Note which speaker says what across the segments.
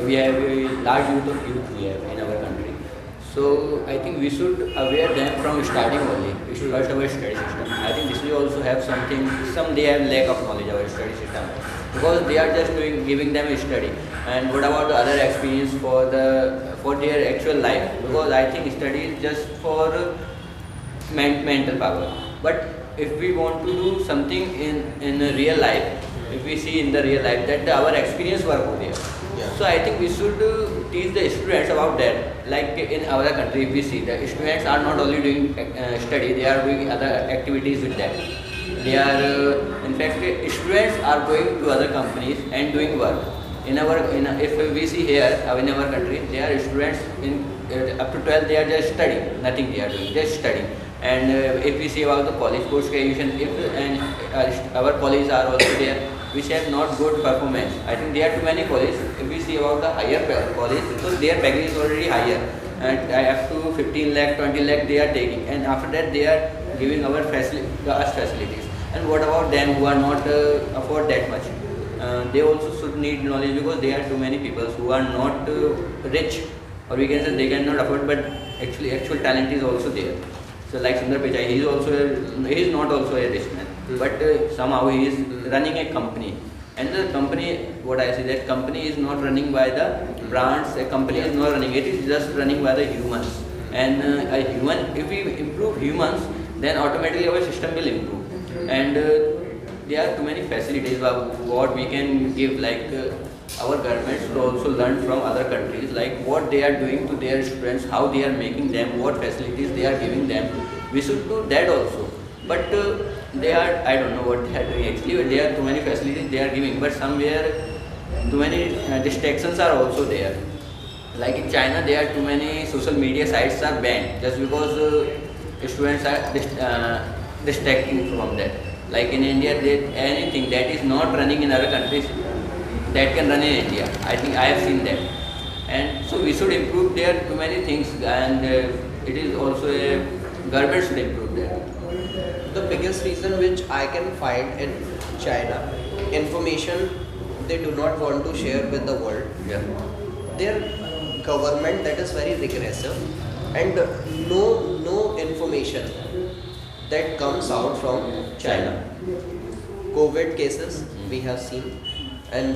Speaker 1: we have a large youth we have in our country. So I think we should aware them from starting only. We should first our study system. I think this will also have something. Some they have lack of knowledge of our study system because they are just giving them a study. And what about the other experience for their actual life? Because I think study is just for mental power. But if we want to do something in a real life, if we see in the real life that our experience work over there.
Speaker 2: Yeah.
Speaker 1: So I think we should teach the students about that. Like in our country, if we see the students are not only doing study, they are doing other activities with that. They are, in fact, students are going to other companies and doing work. If we see here in our country, there are students in up to 12, they are just studying, nothing they are doing, just studying. And if we see about the college post graduation, our colleges are also there, which have not good performance. I think there are too many colleges. If we see about the higher college, so their package is already higher, and up to 15 lakh, 20 lakh they are taking, and after that they are giving us facilities. And what about them who are not afford that much? They also should need knowledge because there are too many people who are not rich, or we can say they cannot afford, but actual talent is also there. So like Sundar Pichai, he is not also a rich man, but somehow he is running a company. And the company, what I say, that company is not running by the brands, a company is not running, it is just running by the humans. And if we improve humans, then automatically our system will improve. And there are too many facilities what we can give, like our government should also learn from other countries, like what they are doing to their students, how they are making them, what facilities they are giving them. We should do that also. But I don't know what they are doing actually, but there are too many facilities they are giving, but somewhere too many distractions are also there. Like in China, there are too many social media sites are banned just because students are distracting from that. Like in India, anything that is not running in other countries, that can run in India. I think I have seen that. And so we should improve there too many things, and it is also a government should improve that.
Speaker 2: The biggest reason which I can find in China, information they do not want to share with the world.
Speaker 1: Yeah.
Speaker 2: Their government that is very regressive, and no information that comes out from China. COVID cases we have seen, and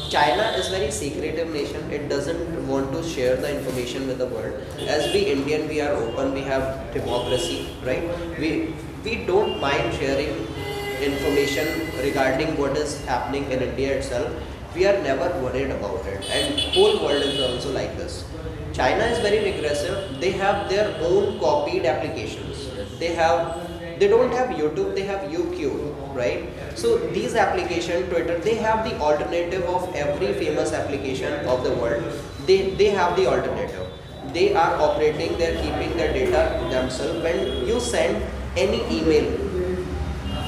Speaker 2: China is very secretive nation. It doesn't want to share the information with the world. As we Indian, we are open. We have democracy, right? We don't mind sharing information regarding what is happening in India itself. We are never worried about it, and whole world is also like this. China is very regressive. They have their own copied applications. They don't have YouTube, they have UQ, right? So these applications, Twitter, they have the alternative of every famous application of the world. They have the alternative. They are operating, they're keeping their data themselves. When you send any email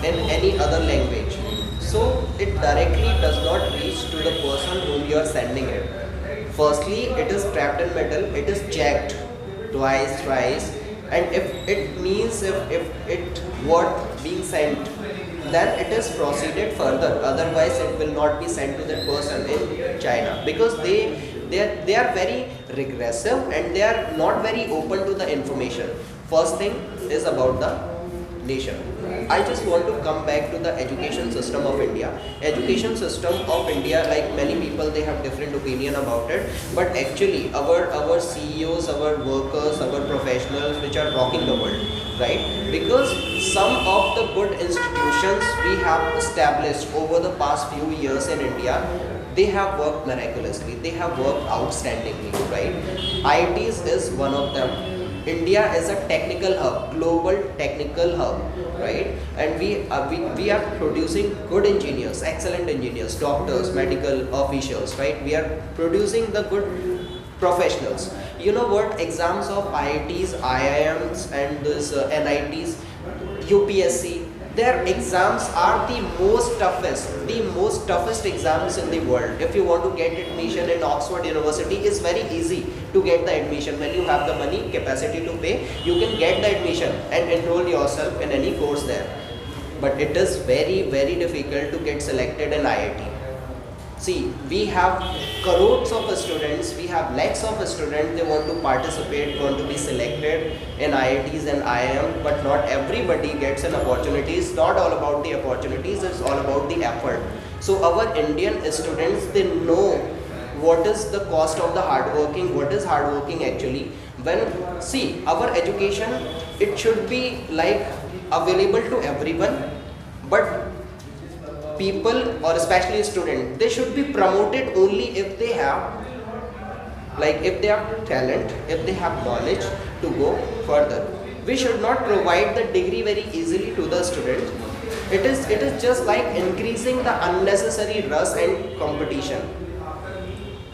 Speaker 2: in any other language, so it directly does not reach to the person whom you are sending it. Firstly, it is trapped in metal, it is checked twice, thrice, and if it word being sent, then it is proceeded further. Otherwise, it will not be sent to that person in China, because they are very regressive and they are not very open to the information. First thing is about the nation. I just want to come back to the education system of India. Education system of India, like many people, they have different opinion about it. But actually, our CEOs, our workers, our professionals, which are rocking the world, right? Because some of the good institutions we have established over the past few years in India, they have worked miraculously. They have worked outstandingly, right? IITs is one of them. India is a technical hub, global technical hub, right? And we are producing good engineers, excellent engineers, doctors, medical officials, right? We are producing the good professionals. You know what? Exams of IITs, IIMs, and this NITs, UPSC, their exams are the most toughest exams in the world. If you want to get admission in Oxford University, it's very easy to get the admission. When you have the money, capacity to pay, you can get the admission and enroll yourself in any course there. But it is very, very difficult to get selected in IIT. See, we have crores of students, we have lakhs of students, they want to participate, want to be selected in IITs and IIM, but not everybody gets an opportunity. It's not all about the opportunities, it's all about the effort. So our Indian students, they know what is the cost of the hardworking, what is hardworking actually. When, see, our education, it should be like available to everyone, but people or especially students, they should be promoted only if they have, like if they have talent, if they have knowledge to go further. We should not provide the degree very easily to the student. It is just like increasing the unnecessary rush and competition.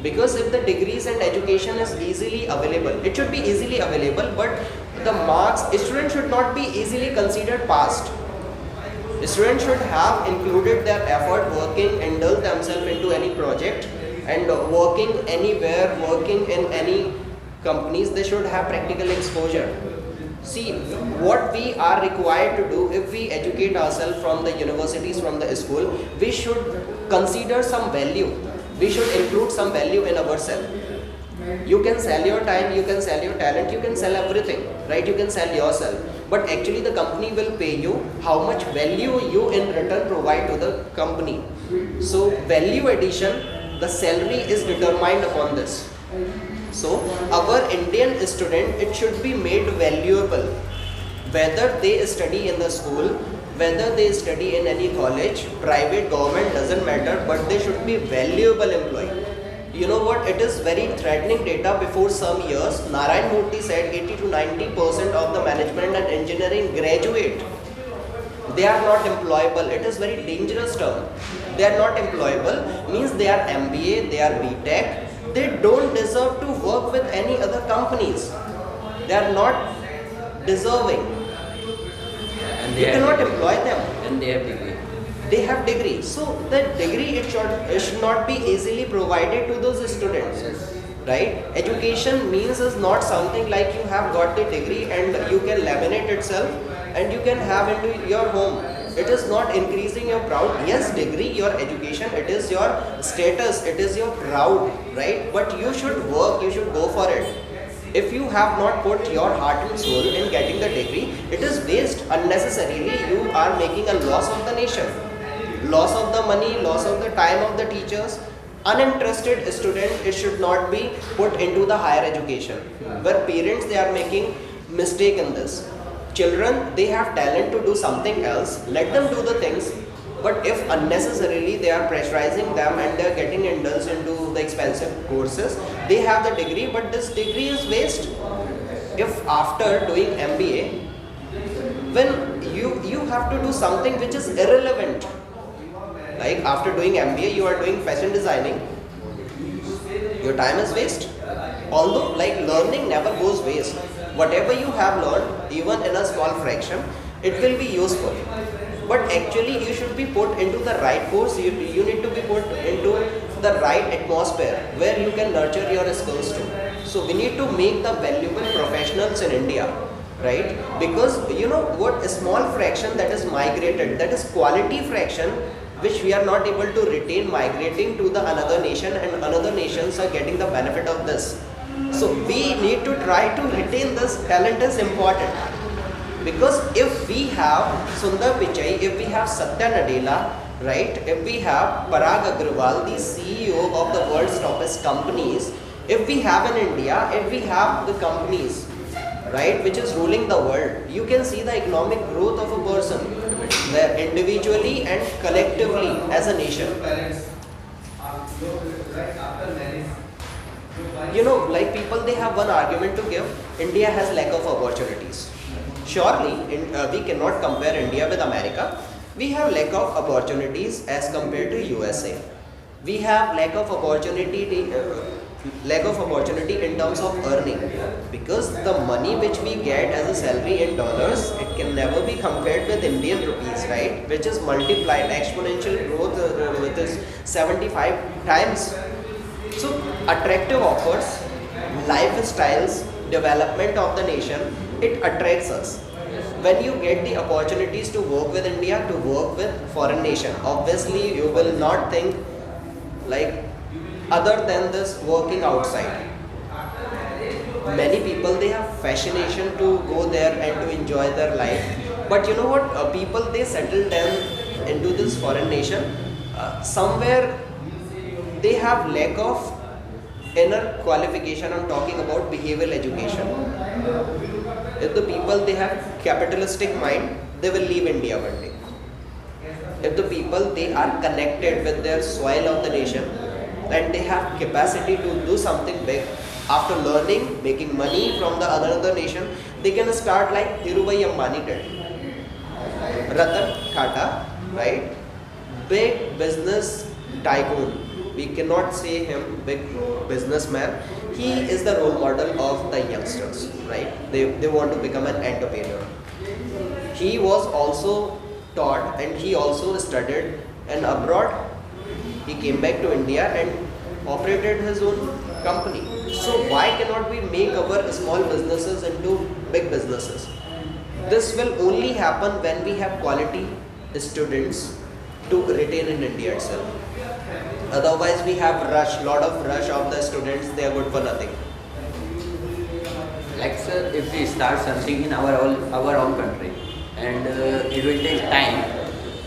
Speaker 2: Because if the degrees and education is easily available, it should be easily available, but the marks, students should not be easily considered passed. Students should have included their effort working, indulge themselves into any project and working anywhere, working in any companies. They should have practical exposure. See, what we are required to do if we educate ourselves from the universities, from the school, we should consider some value. We should include some value in ourselves. You can sell your time, you can sell your talent, you can sell everything, right? You can sell yourself. But actually the company will pay you how much value you in return provide to the company. So value addition, the salary is determined upon this. So our Indian student, it should be made valuable. Whether they study in the school, whether they study in any college, private, government, doesn't matter, but they should be valuable employee. You know what, it is very threatening data. Before some years, Narayan Murthy said 80 to 90% of the management and engineering graduate, they are not employable. It is very dangerous term. They are not employable, means they are MBA, they are BTech, they don't deserve to work with any other companies. They are not deserving.
Speaker 1: And
Speaker 2: You cannot employ them.
Speaker 1: And they have degree.
Speaker 2: They have degree. So the degree, it should not be easily provided to those students. Right? Education means is not something like you have got the degree and you can laminate itself and you can have into your home. It is not increasing your proud. Yes, degree, your education, it is your status, it is your proud, right? But you should work, you should go for it. If you have not put your heart and soul in getting the degree, it is waste. Unnecessarily, you are making a loss of the nation. Loss of the money, loss of the time of the teachers. Uninterested student, it should not be put into the higher education. Where parents, they are making mistake in this. Children, they have talent to do something else. Let them do the things. But if unnecessarily they are pressurizing them and they are getting indulged into the expensive courses, they have the degree, but this degree is waste. If after doing MBA, when you have to do something which is irrelevant, like after doing MBA, you are doing fashion designing, your time is waste. Although like learning never goes waste. Whatever you have learned, even in a small fraction, it will be useful. But actually you should be put into the right course, you need to be put into the right atmosphere where you can nurture your skills too. So we need to make the valuable professionals in India, right? Because you know what, a small fraction that is migrated, that is quality fraction, which we are not able to retain, migrating to the another nation, and another nations are getting the benefit of this. So we need to try to retain this. Talent is important. Because if we have Sundar Pichai, if we have Satya Nadella, right, if we have Parag Agrawal, the CEO of the world's toppest companies, if we have in India, if we have the companies, right, which is ruling the world, you can see the economic growth of a person, where individually and collectively as a nation. You know, like people, they have one argument to give, India has lack of opportunities. Surely, we cannot compare India with America. We have lack of opportunities as compared to USA. We have lack of opportunity in terms of earning, because the money which we get as a salary in dollars, it can never be compared with Indian rupees, right? Which is multiplied, exponential growth with this 75 times. So attractive offers, lifestyles, development of the nation, it attracts us. When you get the opportunities to work with India, to work with foreign nation, obviously you will not think like other than this working outside. Many people, they have fascination to go there and to enjoy their life, but you know what, people, they settle down into this foreign nation, somewhere they have lack of inner qualification. I'm talking about behavioral education. If the people, they have capitalistic mind, they will leave India one day. If the people, they are connected with their soil of the nation and they have capacity to do something big, after learning, making money from the another nation, they can start like Dhirubhai Ambani did, Ratan Tata, right? Big business tycoon. We cannot say him big businessman. He is the role model of the youngsters, right? They want to become an entrepreneur. He was also taught and he also studied and abroad. He came back to India and operated his own company. So why cannot we make our small businesses into big businesses? This will only happen when we have quality students to retain in India itself. Otherwise, we have lot of rush of the students. They are good for nothing.
Speaker 1: Like sir, if we start something in our own country, and it will take time,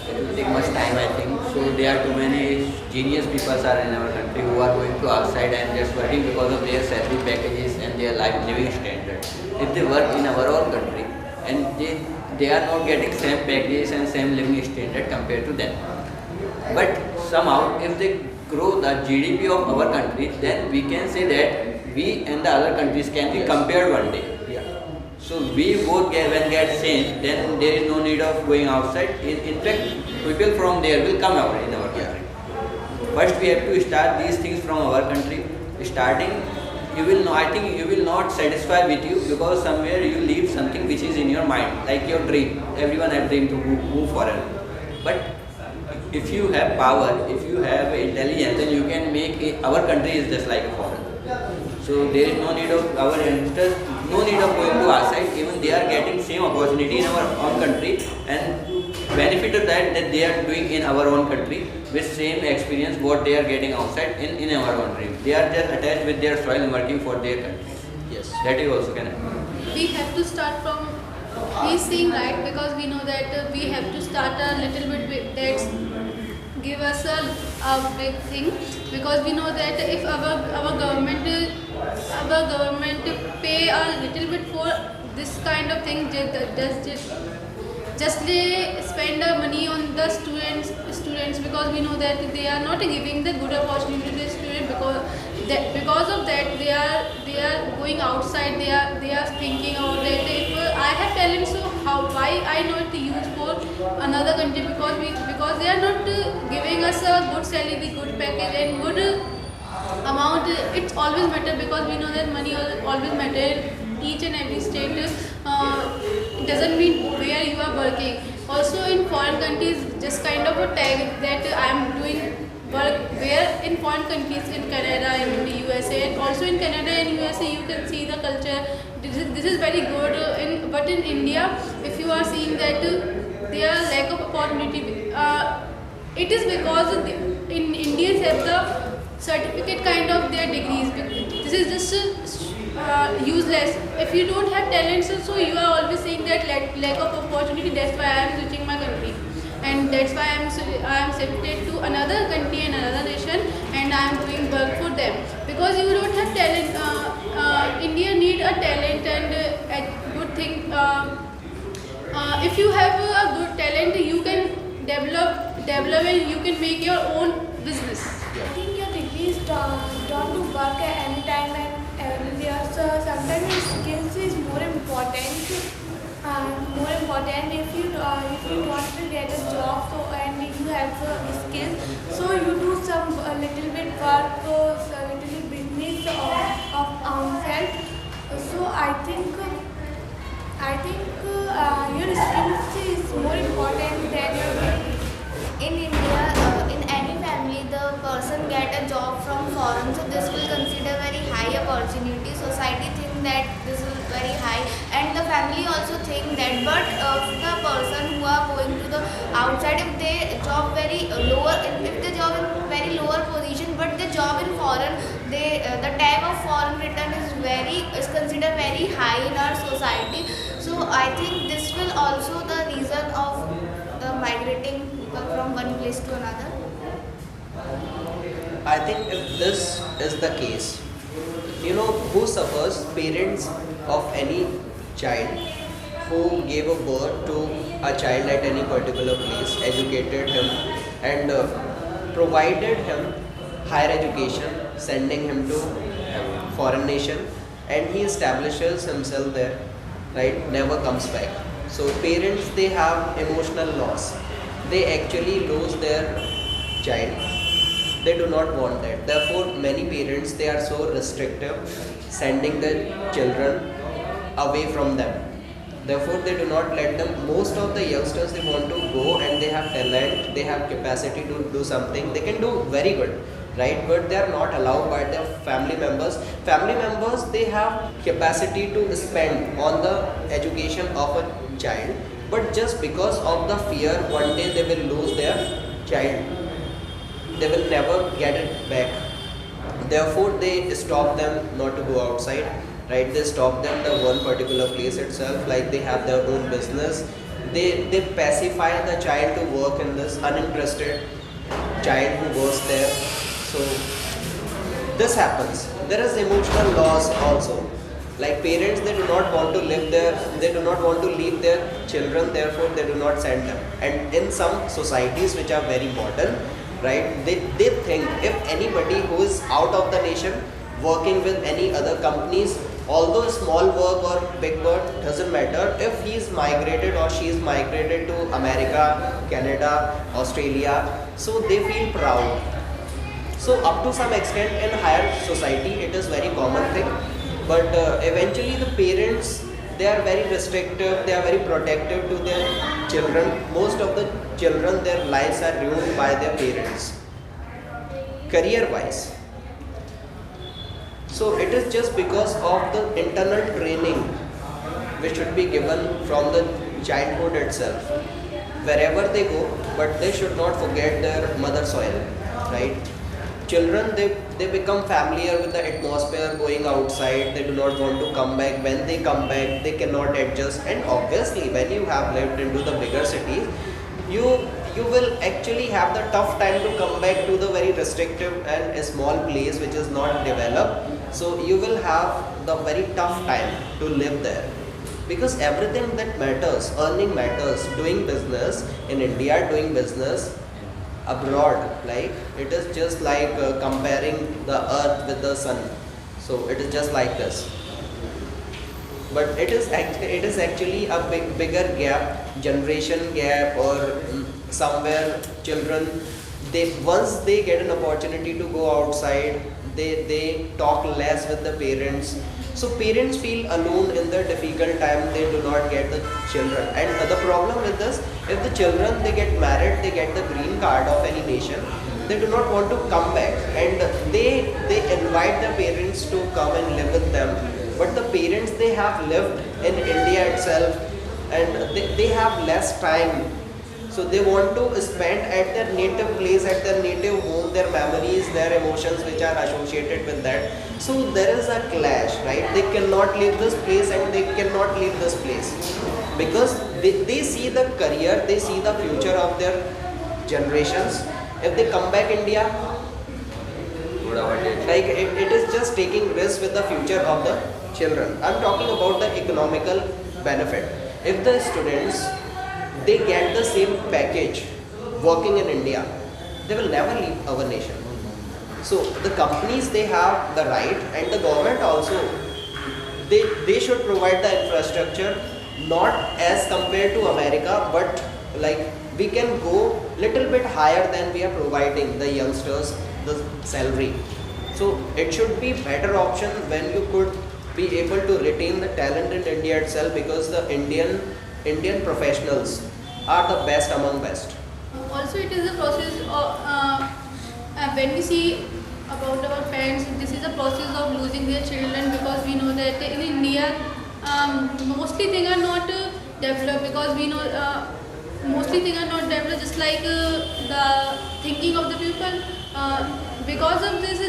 Speaker 1: it will take much time, I think. So there are too many genius people are in our country who are going to outside and just working because of their salary packages and their living standard. If they work in our own country and they are not getting same packages and same living standard compared to them, but somehow if they grow the GDP of our country, then we can say that we and the other countries can be compared one day. So we both get changed, then there is no need of going outside. In fact, people from there will come out in our country. First we have to start these things from our country. Starting, you will know, I think you will not satisfy with you, because somewhere you leave something which is in your mind, like your dream. Everyone has dream to move foreign. But if you have power, if you have intelligence, then you can make it, our country is just like a foreign. So there is no need of our youngsters, no need of going to outside. Even they are getting same opportunity in our own country, and benefit of that they are doing in our own country with same experience what they are getting outside in our own dream. They are just attached with their soil and working for their country.
Speaker 2: Yes.
Speaker 1: That is also can happen.
Speaker 3: We have to start from, he's saying right, because we know that we have to start a little bit with that's give us a big thing, because we know that if our government pay a little bit for this kind of thing, just they spend the money on the students, because we know that they are not giving the good opportunity to the student, because of that they are going outside. They are thinking about that if I have talent, so why I not use for another country, because they are not giving us a good salary, good package and good amount. It's always matter, because we know that money always matter in each and every state. It doesn't mean where you are working. Also in foreign countries, just kind of a tag that I am doing work where in foreign countries, in Canada, in the USA, and also in Canada and USA you can see the culture. This is very good. But in India, if you are seeing that there are lack of opportunity, it is because in Indians have the certificate kind of their degrees. This is just useless. If you don't have talents, so you are always saying that lack of opportunity. That's why I am switching my country, and that's why I am shifted to another country and another nation, and I am doing work for them, because you don't have talent. India need a talent and a good thing. If you have a good talent, you can develop and you can make your own business.
Speaker 4: I think your degree is done to work at any time and everywhere. So sometimes skills is more important. If you want to get a job, so and you have skills, so you do some a little bit work, so a little business of ourselves. So I think your skills is more important than your degree.
Speaker 5: In India, in any family, the person get a job from foreign, so this will consider very high opportunity. Society think that this is very high, and the family also think that. But the person who are going to the outside, if they job very lower, if they job in very lower position, the tag of foreign return is considered very high in our society. So I think this will also the reason of the migrating people from one place to another.
Speaker 2: I think if this is the case, who suffers? Parents of any child who gave a birth to a child at any particular place, educated him, and provided him higher education, sending him to foreign nation, and he establishes himself there, right? Never comes back. So parents, they have emotional loss. They actually lose their child. They do not want that. Therefore, many parents, they are so restrictive, sending their children away from them. Therefore, they do not let them. Most of the youngsters, they want to go and they have talent, they have capacity to do something. They can do very good, right? But they are not allowed by their family members. Family members, they have capacity to spend on the education of a child. But just because of the fear, one day they will lose their child. They will never get it back. Therefore, they stop them not to go outside, right? They stop them the one particular place itself, like they have their own business. They pacify the child to work in this uninterested child who works there. So this happens. There is emotional loss also. Like parents, they do not want to live there, they do not want to leave their children, therefore they do not send them. And in some societies which are very modern, right, they think if anybody who is out of the nation working with any other companies, although small work or big work, doesn't matter, if he is migrated or she is migrated to America, Canada, Australia, so they feel proud. So up to some extent in higher society it is very common thing, but eventually the parents, they are very restrictive, they are very protective to their children. Most of the children, their lives are ruined by their parents, career wise. So it is just because of the internal training which should be given from the childhood itself, wherever they go, but they should not forget their mother soil, right? Children, they become familiar with the atmosphere going outside, they do not want to come back. When they come back, they cannot adjust, and obviously when you have lived into the bigger cities, you will actually have the tough time to come back to the very restrictive and a small place which is not developed. So you will have the very tough time to live there, because everything that matters, earning matters, doing business in India, doing business abroad, like it is just like comparing the earth with the sun. So it is just like this, but it is actually a bigger gap, generation gap, or somewhere children, they once they get an opportunity to go outside, they talk less with the parents. So parents feel alone in the difficult time, they do not get the children. And the problem with this, if the children, they get married, they get the green card of any nation, they do not want to come back, and they invite the parents to come and live with them. But the parents, they have lived in India itself, and they have less time. So they want to spend at their native place, at their native home, their memories, their emotions which are associated with that. So there is a clash, right? They cannot leave this place and they cannot leave this place, because they see the career, they see the future of their generations. If they come back India, like it is just taking risk with the future of the children. I'm talking about the economical benefit. If the students, they get the same package working in India, they will never leave our nation. So the companies, they have the right, and the government also, they should provide the infrastructure, not as compared to America, but like we can go little bit higher than we are providing the youngsters the salary. So it should be better option when you could be able to retain the talent in India itself, because the Indian professionals are the best among best.
Speaker 3: Also, it is a process of when we see about our parents, this is a process of losing their children, because we know that in India mostly things are not developed, because we know mostly things are not developed, just like the thinking of the people. Because of this,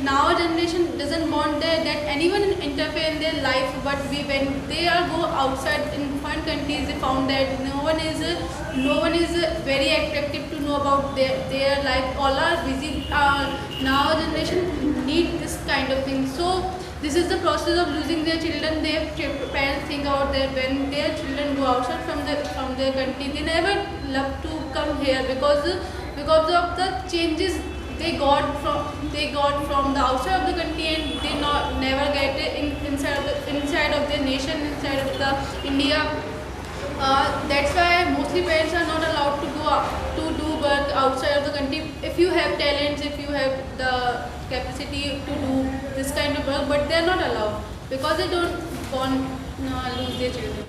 Speaker 3: now generation doesn't want that anyone interfere in their life. But when they are go outside in foreign countries, they found that no one is very attractive to know about their life. All are busy. Now generation need this kind of thing. So this is the process of losing their children. Their parents think about that when their children go outside from their country, they never love to come here because of the changes they got from the outside of the country, and they never get it inside of their nation, inside of the India. That's why mostly parents are not allowed to go to do work outside of the country. If you have talents, if you have the capacity to do this kind of work, but they are not allowed because they don't want lose their children.